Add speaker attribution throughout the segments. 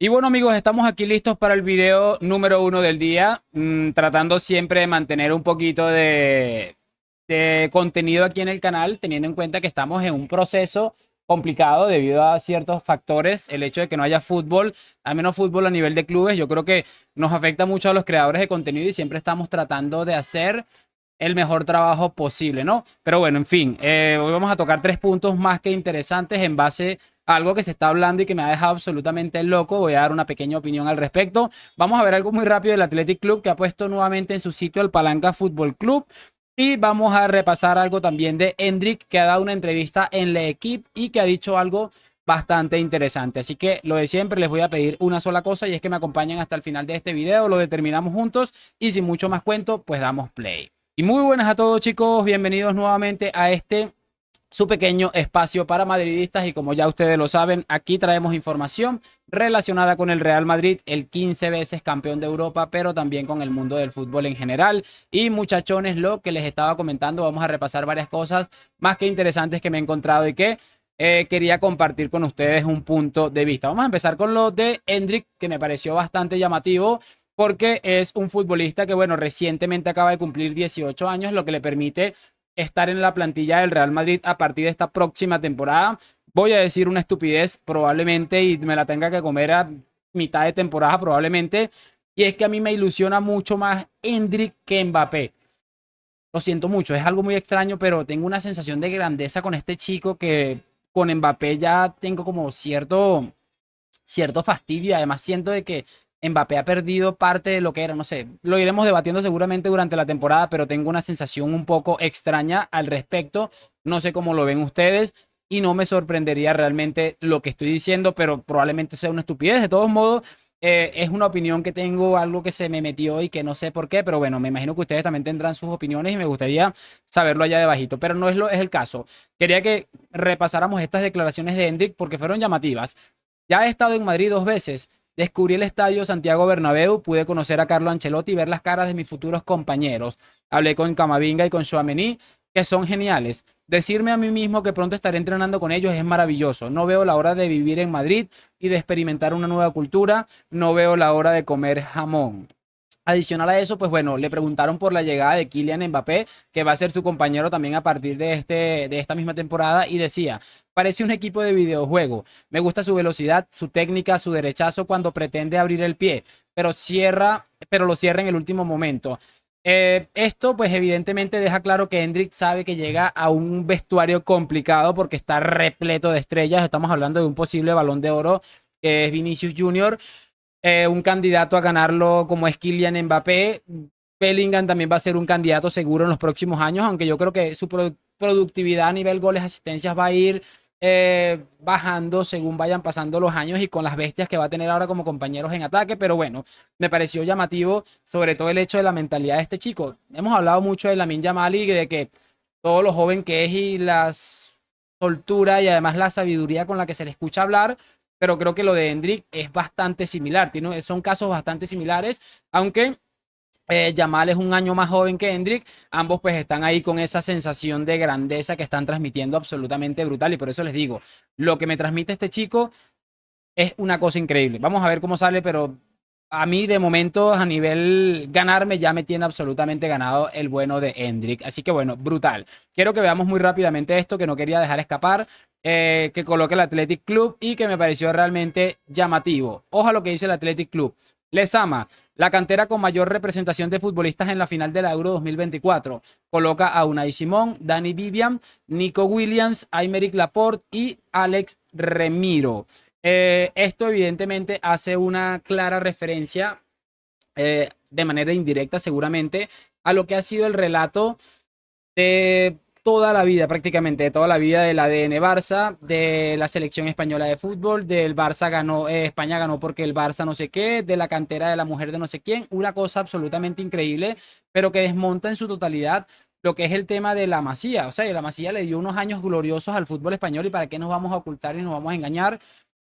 Speaker 1: Y bueno amigos, estamos aquí listos para el video número uno del día, tratando siempre de mantener un poquito de contenido aquí en el canal, teniendo en cuenta que estamos en un proceso complicado debido a ciertos factores. El hecho de que no haya fútbol, al menos fútbol a nivel de clubes, yo creo que nos afecta mucho a los creadores de contenido y siempre estamos tratando de hacer el mejor trabajo posible, ¿no? Pero bueno, en fin, hoy vamos a tocar tres puntos más que interesantes en base a algo que se está hablando y que me ha dejado absolutamente loco. Voy a dar una pequeña opinión al respecto. Vamos a ver algo muy rápido del Athletic Club, que ha puesto nuevamente en su sitio el Palanca Fútbol Club. Y vamos a repasar algo también de Hendrik, que ha dado una entrevista en La Equipe y que ha dicho algo bastante interesante. Así que lo de siempre, les voy a pedir una sola cosa y es que me acompañen hasta el final de este video, lo determinamos juntos y sin mucho más cuento, pues damos play. Y muy buenas a todos chicos, bienvenidos nuevamente a su pequeño espacio para madridistas y como ya ustedes lo saben, aquí traemos información relacionada con el Real Madrid, el 15 veces campeón de Europa, pero también con el mundo del fútbol en general. Y muchachones, lo que les estaba comentando, vamos a repasar varias cosas más que interesantes que me he encontrado y que quería compartir con ustedes un punto de vista. Vamos a empezar con lo de Hendrik, que me pareció bastante llamativo porque es un futbolista que, bueno, recientemente acaba de cumplir 18 años, lo que le permite estar en la plantilla del Real Madrid a partir de esta próxima temporada. Voy a decir una estupidez probablemente y me la tenga que comer a mitad de temporada probablemente. Y es que a mí me ilusiona mucho más Hendrik que Mbappé. Lo siento mucho, es algo muy extraño, pero tengo una sensación de grandeza con este chico que con Mbappé ya tengo como cierto fastidio. Además, siento de que Mbappé ha perdido parte de lo que era, no sé, lo iremos debatiendo seguramente durante la temporada, pero tengo una sensación un poco extraña al respecto. No sé cómo lo ven ustedes y no me sorprendería realmente lo que estoy diciendo, pero probablemente sea una estupidez. De todos modos, es una opinión que tengo, algo que se me metió y que no sé por qué, pero bueno, me imagino que ustedes también tendrán sus opiniones y me gustaría saberlo allá debajito, pero no es el caso. Quería que repasáramos estas declaraciones de Hendrik porque fueron llamativas. Ya he estado en Madrid 2 veces. Descubrí el estadio Santiago Bernabéu, pude conocer a Carlo Ancelotti y ver las caras de mis futuros compañeros. Hablé con Camavinga y con Tchouaméni, que son geniales. Decirme a mí mismo que pronto estaré entrenando con ellos es maravilloso. No veo la hora de vivir en Madrid y de experimentar una nueva cultura. No veo la hora de comer jamón. Adicional a eso, pues bueno, le preguntaron por la llegada de Kylian Mbappé, que va a ser su compañero también a partir de esta misma temporada, y decía, parece un equipo de videojuego, me gusta su velocidad, su técnica, su derechazo cuando pretende abrir el pie, pero lo cierra en el último momento. Esto pues evidentemente deja claro que Hendrik sabe que llega a un vestuario complicado porque está repleto de estrellas, estamos hablando de un posible Balón de Oro que es Vinicius Junior, un candidato a ganarlo como es Kylian Mbappé. Bellingham también va a ser un candidato seguro en los próximos años, aunque yo creo que su productividad a nivel goles, asistencias va a ir bajando según vayan pasando los años y con las bestias que va a tener ahora como compañeros en ataque. Pero bueno, me pareció llamativo sobre todo el hecho de la mentalidad de este chico. Hemos hablado mucho de Lamine Yamal y de que todo lo joven que es y la soltura y además la sabiduría con la que se le escucha hablar, pero creo que lo de Hendrik es bastante similar, son casos bastante similares, aunque Yamal es un año más joven que Hendrik, ambos pues están ahí con esa sensación de grandeza que están transmitiendo absolutamente brutal y por eso les digo, lo que me transmite este chico es una cosa increíble. Vamos a ver cómo sale, pero a mí de momento a nivel ganarme ya me tiene absolutamente ganado el bueno de Hendrik. Así que bueno, brutal. Quiero que veamos muy rápidamente esto que no quería dejar escapar, que coloque el Athletic Club y que me pareció realmente llamativo. Ojo a lo que dice el Athletic Club. Les ama. La cantera con mayor representación de futbolistas en la final de la Euro 2024. Coloca a Unai Simón, Dani Vivian, Nico Williams, Aymeric Laporte y Alex Remiro. Esto evidentemente hace una clara referencia, de manera indirecta seguramente, a lo que ha sido el relato de toda la vida, prácticamente de toda la vida del ADN Barça, de la selección española de fútbol, del Barça ganó, España ganó porque el Barça no sé qué, de la cantera de la mujer de no sé quién, una cosa absolutamente increíble, pero que desmonta en su totalidad lo que es el tema de la Masía. O sea, la Masía le dio unos años gloriosos al fútbol español y para qué nos vamos a ocultar y nos vamos a engañar,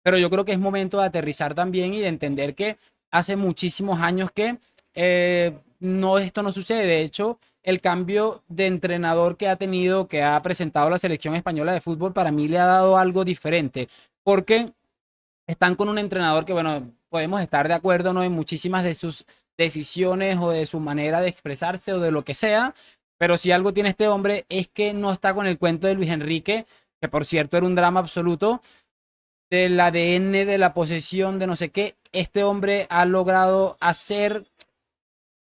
Speaker 1: pero yo creo que es momento de aterrizar también y de entender que hace muchísimos años que no, esto no sucede. De hecho, el cambio de entrenador que ha tenido, que ha presentado la selección española de fútbol, para mí le ha dado algo diferente. Porque están con un entrenador que, bueno, podemos estar de acuerdo, ¿no? En muchísimas de sus decisiones o de su manera de expresarse o de lo que sea, pero si algo tiene este hombre es que no está con el cuento de Luis Enrique, que por cierto era un drama absoluto, del ADN, de la posesión, de no sé qué. Este hombre ha logrado hacer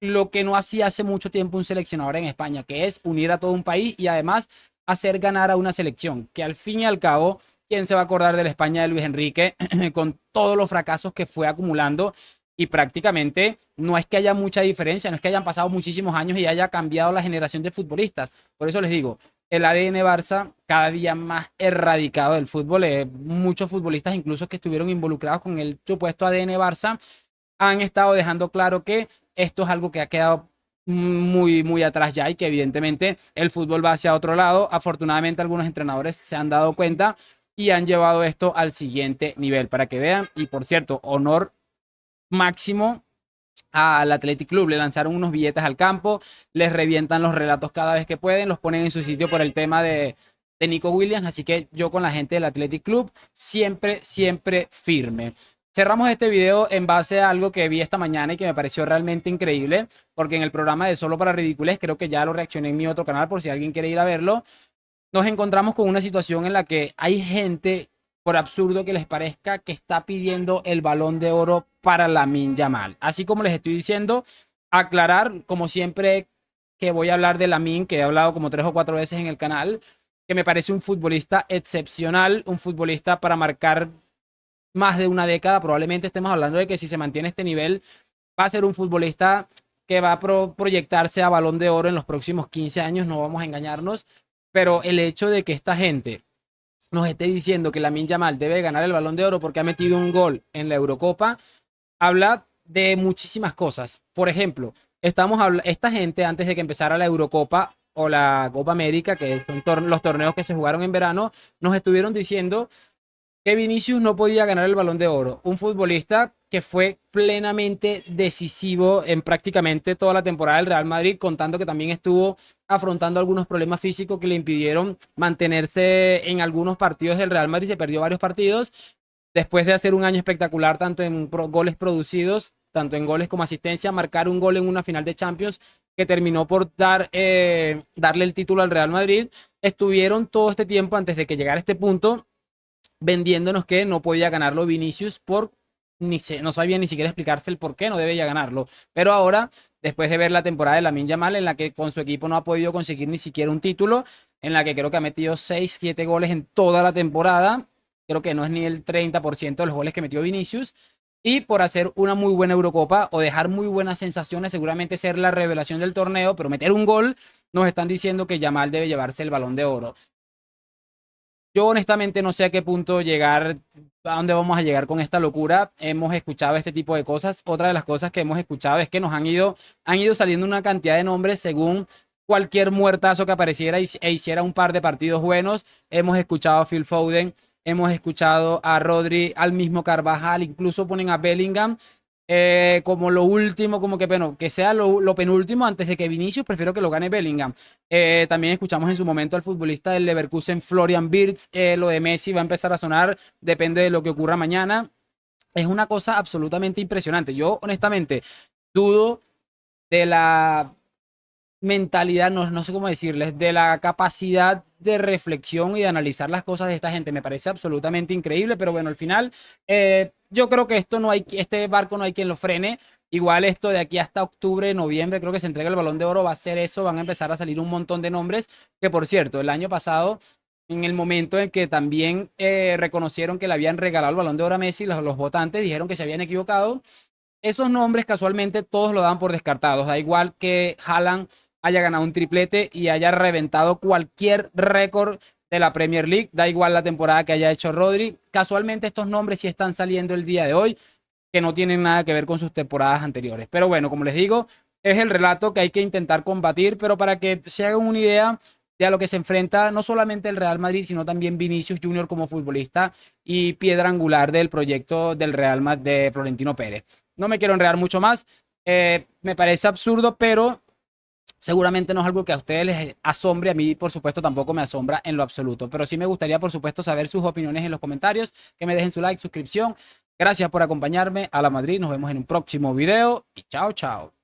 Speaker 1: lo que no hacía hace mucho tiempo un seleccionador en España, que es unir a todo un país y además hacer ganar a una selección, que al fin y al cabo, ¿quién se va a acordar de la España de Luis Enrique con todos los fracasos que fue acumulando? Y prácticamente no es que haya mucha diferencia, no es que hayan pasado muchísimos años y haya cambiado la generación de futbolistas. Por eso les digo, el ADN Barça cada día más erradicado del fútbol. Muchos futbolistas incluso que estuvieron involucrados con el supuesto ADN Barça han estado dejando claro que esto es algo que ha quedado muy, muy atrás ya y que evidentemente el fútbol va hacia otro lado. Afortunadamente algunos entrenadores se han dado cuenta y han llevado esto al siguiente nivel para que vean. Y por cierto, honor máximo al Athletic Club. Le lanzaron unos billetes al campo, les revientan los relatos cada vez que pueden, los ponen en su sitio por el tema de Nico Williams. Así que yo con la gente del Athletic Club siempre, siempre firme. Cerramos este video en base a algo que vi esta mañana y que me pareció realmente increíble, porque en el programa de Solo para Ridiculez, creo que ya lo reaccioné en mi otro canal por si alguien quiere ir a verlo, nos encontramos con una situación en la que hay gente, por absurdo que les parezca, que está pidiendo el Balón de Oro para Lamine Yamal. Así como les estoy diciendo, aclarar, como siempre que voy a hablar de Lamine, que he hablado como 3 o 4 veces en el canal, que me parece un futbolista excepcional, un futbolista para marcar más de una década. Probablemente estemos hablando de que si se mantiene este nivel, va a ser un futbolista que va a proyectarse a Balón de Oro en los próximos 15 años, no vamos a engañarnos, pero el hecho de que esta gente nos esté diciendo que Lamine Yamal debe ganar el Balón de Oro porque ha metido un gol en la Eurocopa, habla de muchísimas cosas. Por ejemplo, esta gente antes de que empezara la Eurocopa o la Copa América, que son los torneos que se jugaron en verano, nos estuvieron diciendo que Vinicius no podía ganar el Balón de Oro. Un futbolista que fue plenamente decisivo en prácticamente toda la temporada del Real Madrid, contando que también estuvo afrontando algunos problemas físicos que le impidieron mantenerse en algunos partidos del Real Madrid. Se perdió varios partidos después de hacer un año espectacular, tanto en goles producidos, tanto en goles como asistencia, marcar un gol en una final de Champions que terminó por darle el título al Real Madrid. Estuvieron todo este tiempo antes de que llegara este punto vendiéndonos que no podía ganarlo Vinicius por no sabía ni siquiera explicarse el por qué no debía ganarlo. Pero ahora, después de ver la temporada de Lamine Yamal, en la que con su equipo no ha podido conseguir ni siquiera un título, en la que creo que ha metido 6, 7 goles en toda la temporada, creo que no es ni el 30% de los goles que metió Vinicius, y por hacer una muy buena Eurocopa o dejar muy buenas sensaciones, seguramente ser la revelación del torneo, pero meter un gol, nos están diciendo que Yamal debe llevarse el Balón de Oro. Yo honestamente no sé a qué punto llegar, a dónde vamos a llegar con esta locura. Hemos escuchado este tipo de cosas. Otra de las cosas que hemos escuchado es que han ido saliendo una cantidad de nombres según cualquier muertazo que apareciera e hiciera un par de partidos buenos. Hemos escuchado a Phil Foden, hemos escuchado a Rodri, al mismo Carvajal, incluso ponen a Bellingham como lo último, como que, bueno, que sea lo penúltimo antes de que Vinicius, prefiero que lo gane Bellingham. También escuchamos en su momento al futbolista del Leverkusen, Florian Wirtz. Lo de Messi va a empezar a sonar, depende de lo que ocurra mañana. Es una cosa absolutamente impresionante. Yo, honestamente, dudo de la mentalidad, no sé cómo decirles, de la capacidad de reflexión y de analizar las cosas de esta gente. Me parece absolutamente increíble, pero bueno, al final yo creo que este barco no hay quien lo frene. Igual esto de aquí hasta octubre, noviembre, creo que se entrega el Balón de Oro, va a ser eso, van a empezar a salir un montón de nombres, que por cierto, el año pasado, en el momento en que también reconocieron que le habían regalado el Balón de Oro a Messi, los votantes dijeron que se habían equivocado. Esos nombres casualmente todos lo dan por descartados. Da igual que Haaland haya ganado un triplete y haya reventado cualquier récord de la Premier League. Da igual la temporada que haya hecho Rodri. Casualmente estos nombres sí están saliendo el día de hoy, que no tienen nada que ver con sus temporadas anteriores. Pero bueno, como les digo, es el relato que hay que intentar combatir, pero para que se hagan una idea de a lo que se enfrenta no solamente el Real Madrid, sino también Vinicius Junior como futbolista y piedra angular del proyecto del Real Madrid de Florentino Pérez. No me quiero enredar mucho más. Me parece absurdo, pero Seguramente no es algo que a ustedes les asombre, a mí por supuesto tampoco me asombra en lo absoluto, pero sí me gustaría por supuesto saber sus opiniones en los comentarios, que me dejen su like, suscripción. Gracias por acompañarme a la Madrid, nos vemos en un próximo video y chao, chao.